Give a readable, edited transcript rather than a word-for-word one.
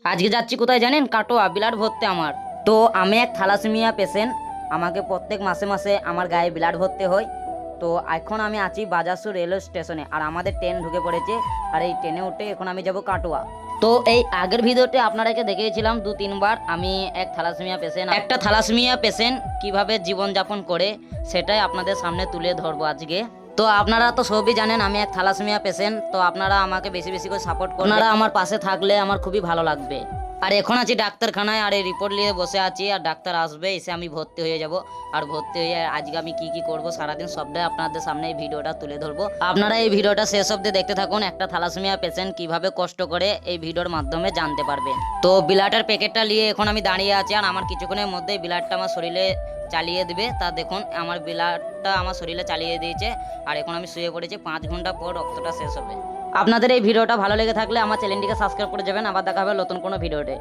আজকে যাচ্ছি কোথায় জানেন? কাটোয়া, ব্লাড ভরতে আমার। তো আমি এক থ্যালাসেমিয়া পেশেন্ট। আমাকে প্রত্যেক মাসে মাসে আমার গায়ে ব্লাড ভরতে হয়। তো এখন আমি আছি বাজারসু রেলওয়ে স্টেশনে, আর আমাদের ট্রেন ঢুকে পড়েছে। আর এই ট্রেনে উঠে এখন আমি যাব কাটোয়া। তো এই আগের ভিডিওতে আপনাদেরকে দেখিয়েছিলাম 2-3 বার আমি এক থ্যালাসেমিয়া পেশেন্ট কিভাবে জীবনযাপন করে, সেটাই আপনাদের সামনে তুলে ধরবো আজকে। তো আপনারা তো সবই জানেন আমি এক থ্যালাসেমিয়া পেশেন্ট। তো আপনারা আমাকে বেশি বেশি করে সাপোর্ট করুন, আপনারা আমার পাশে থাকলে আমার খুবই ভালো লাগবে। আর এখন আছি ডাক্তারখানায়, আর এই রিপোর্ট নিয়ে বসে আছি, আর ডাক্তার আসবে, এসে আমি ভর্তি হয়ে যাব। আর ভর্তি হয়ে আজকে আমি কি কি করব সারাদিন সবটাই আপনাদের সামনে এই ভিডিওটা তুলে ধরবো। আপনারা এই ভিডিওটা শেষ অবধি দেখতে থাকুন। একটা থ্যালাসেমিয়া পেশেন্ট কিভাবে কষ্ট করে এই ভিডিওর মাধ্যমে জানতে পারবেন। তো ব্লাডের প্যাকেটটা নিয়ে এখন আমি দাঁড়িয়ে আছি, আর আমার কিছুক্ষণের মধ্যেই ব্লাডটা আমার শরীরে চালিয়ে দিবে। তা দেখুন আমার ব্লাডটা আমার শরীরে চালিয়ে দিয়েছে, আর এখন আমি শুয়ে পড়েছি। 5 ঘন্টা পর রক্তটা শেষ হবে। আপনাদের এই ভিডিওটা ভালো লেগে থাকলে আমার চ্যানেলটিকে সাবস্ক্রাইব করে যাবেন। আবার দেখা হবে নতুন কোনো ভিডিওতে।